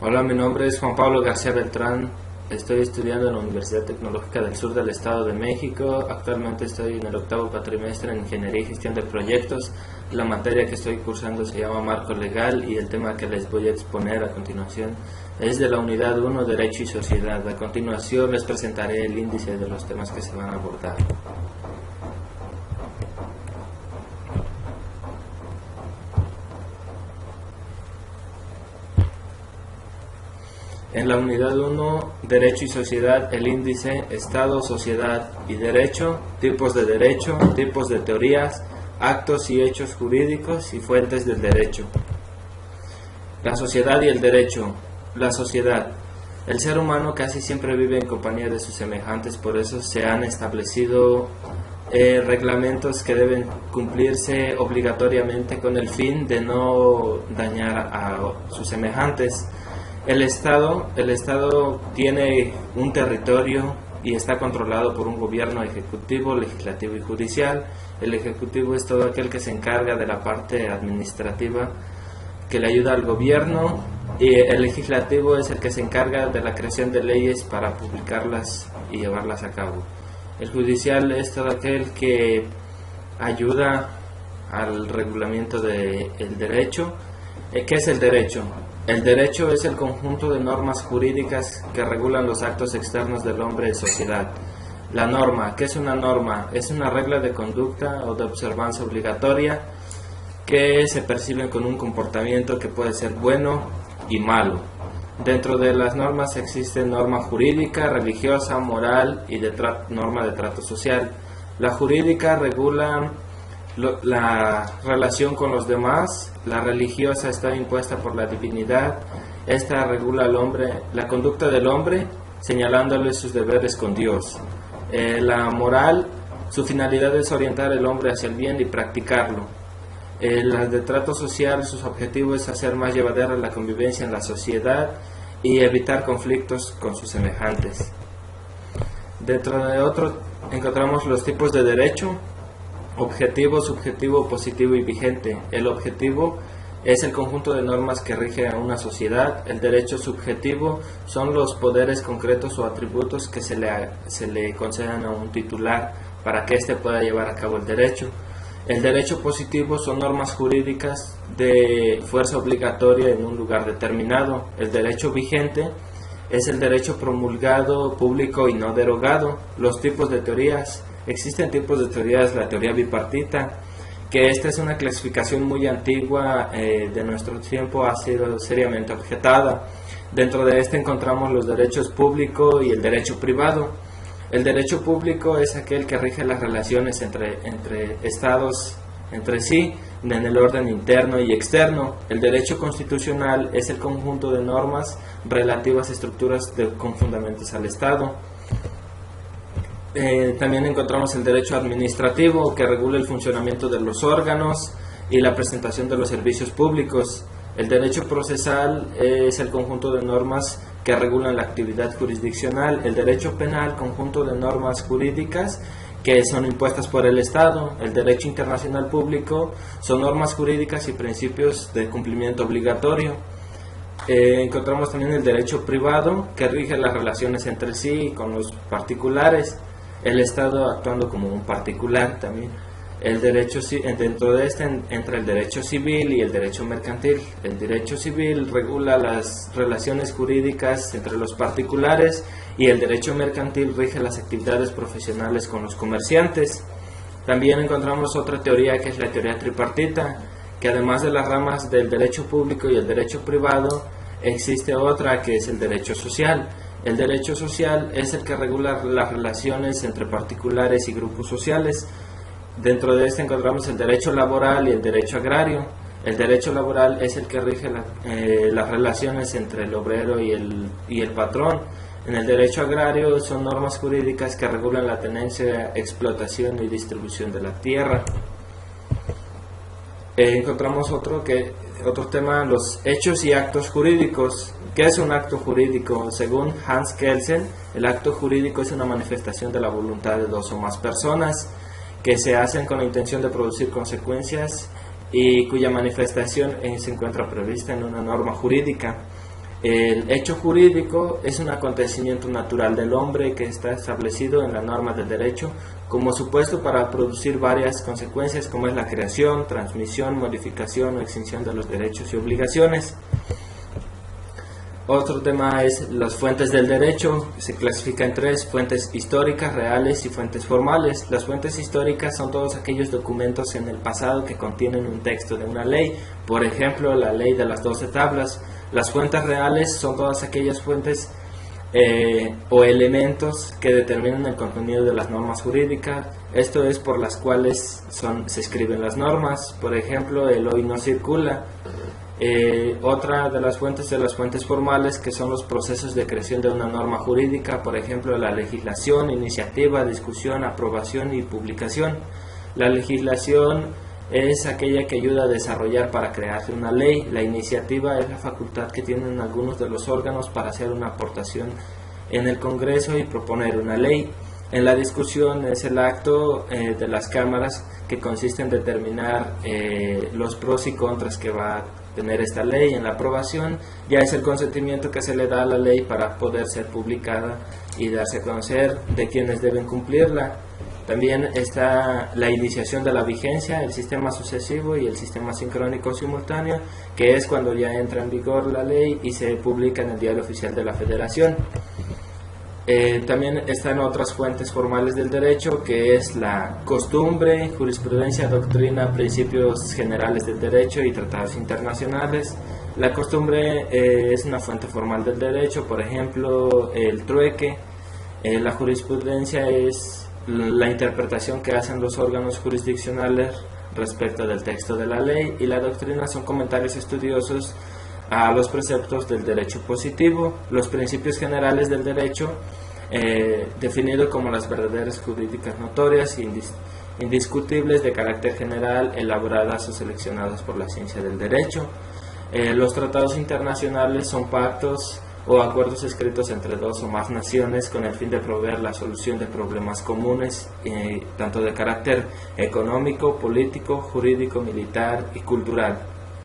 Hola, mi nombre es Juan Pablo García Beltrán. Estoy estudiando en la Universidad Tecnológica del Sur del Estado de México. Actualmente estoy en el octavo cuatrimestre en Ingeniería y Gestión de Proyectos. La materia que estoy cursando se llama Marco Legal y el tema que les voy a exponer a continuación es de la Unidad 1, Derecho y Sociedad. A continuación les presentaré el índice de los temas que se van a abordar. En la Unidad 1, Derecho y Sociedad, el índice Estado, Sociedad y Derecho, tipos de teorías, actos y hechos jurídicos y fuentes del derecho. La sociedad y el derecho. La sociedad. El ser humano casi siempre vive en compañía de sus semejantes, por eso se han establecido reglamentos que deben cumplirse obligatoriamente con el fin de no dañar a sus semejantes. El Estado tiene un territorio y está controlado por un gobierno ejecutivo, legislativo y judicial. El ejecutivo es todo aquel que se encarga de la parte administrativa que le ayuda al gobierno, y el legislativo es el que se encarga de la creación de leyes para publicarlas y llevarlas a cabo. El judicial es todo aquel que ayuda al regulamiento del derecho. ¿Qué es el derecho? El derecho es el conjunto de normas jurídicas que regulan los actos externos del hombre en sociedad. La norma, ¿qué es una norma? Es una regla de conducta o de observancia obligatoria que se perciben con un comportamiento que puede ser bueno y malo. Dentro de las normas existe norma jurídica, religiosa, moral y norma de trato social. La jurídica regula la relación con los demás. La religiosa está impuesta por la divinidad. Esta regula al hombre, la conducta del hombre, señalándole sus deberes con Dios. La moral, su finalidad es orientar al hombre hacia el bien y practicarlo. La de trato social, sus objetivos es hacer más llevadera la convivencia en la sociedad y evitar conflictos con sus semejantes. Dentro de otro encontramos los tipos de derecho: objetivo, subjetivo, positivo y vigente. El objetivo es el conjunto de normas que rige a una sociedad. El derecho subjetivo son los poderes concretos o atributos que se le concedan a un titular para que éste pueda llevar a cabo el derecho. El derecho positivo son normas jurídicas de fuerza obligatoria en un lugar determinado. El derecho vigente es el derecho promulgado, público y no derogado. Los tipos de teorías. Existen tipos de teorías: la teoría bipartita, que esta es una clasificación muy antigua de nuestro tiempo, ha sido seriamente objetada. Dentro de esta encontramos los derechos público y el derecho privado. El derecho público es aquel que rige las relaciones entre estados entre sí, en el orden interno y externo. El derecho constitucional es el conjunto de normas relativas a estructuras con fundamentos al Estado. También encontramos el derecho administrativo, que regula el funcionamiento de los órganos y la presentación de los servicios públicos. El derecho procesal es el conjunto de normas que regulan la actividad jurisdiccional. El derecho penal, conjunto de normas jurídicas que son impuestas por el Estado. El derecho internacional público son normas jurídicas y principios de cumplimiento obligatorio. Encontramos también el derecho privado, que rige las relaciones entre sí y con los particulares. El Estado actuando como un particular también. El derecho, dentro de este entra el derecho civil y el derecho mercantil. El derecho civil regula las relaciones jurídicas entre los particulares y el derecho mercantil rige las actividades profesionales con los comerciantes. También encontramos otra teoría, que es la teoría tripartita, que además de las ramas del derecho público y el derecho privado, existe otra que es el derecho social. El derecho social es el que regula las relaciones entre particulares y grupos sociales. Dentro de este encontramos el derecho laboral y el derecho agrario. El derecho laboral es el que rige las relaciones entre el obrero y el patrón. En el derecho agrario son normas jurídicas que regulan la tenencia, explotación y distribución de la tierra. Encontramos otro tema, los hechos y actos jurídicos. ¿Qué es un acto jurídico? Según Hans Kelsen, el acto jurídico es una manifestación de la voluntad de dos o más personas que se hacen con la intención de producir consecuencias y cuya manifestación se encuentra prevista en una norma jurídica. El hecho jurídico es un acontecimiento natural del hombre que está establecido en las normas del derecho como supuesto para producir varias consecuencias como es la creación, transmisión, modificación o extinción de los derechos y obligaciones. Otro tema es las fuentes del derecho. Se clasifica en tres: fuentes históricas, reales y fuentes formales. Las fuentes históricas son todos aquellos documentos en el pasado que contienen un texto de una ley, por ejemplo, la ley de las 12 tablas. Las fuentes reales son todas aquellas fuentes o elementos que determinan el contenido de las normas jurídicas. Esto es por las cuales se escriben las normas. Por ejemplo, el hoy no circula. Otra de las fuentes formales, que son los procesos de creación de una norma jurídica, por ejemplo la legislación, iniciativa, discusión, aprobación y publicación. La legislación es aquella que ayuda a desarrollar para crearse una ley. La iniciativa es la facultad que tienen algunos de los órganos para hacer una aportación en el Congreso y proponer una ley. En la discusión es el acto de las cámaras que consiste en determinar los pros y contras que va a tener esta ley. En la aprobación ya es el consentimiento que se le da a la ley para poder ser publicada y darse a conocer de quienes deben cumplirla. También está la iniciación de la vigencia, el sistema sucesivo y el sistema sincrónico simultáneo, que es cuando ya entra en vigor la ley y se publica en el Diario Oficial de la Federación. También están otras fuentes formales del derecho, que es la costumbre, jurisprudencia, doctrina, principios generales del derecho y tratados internacionales. La costumbre es una fuente formal del derecho, por ejemplo, el trueque. La jurisprudencia es la interpretación que hacen los órganos jurisdiccionales respecto del texto de la ley, y la doctrina son comentarios estudiosos a los preceptos del derecho positivo. Los principios generales del derecho, definido como las verdades jurídicas notorias e indiscutibles de carácter general, elaboradas o seleccionadas por la ciencia del derecho. Los tratados internacionales son pactos o acuerdos escritos entre dos o más naciones con el fin de proveer la solución de problemas comunes, tanto de carácter económico, político, jurídico, militar y cultural.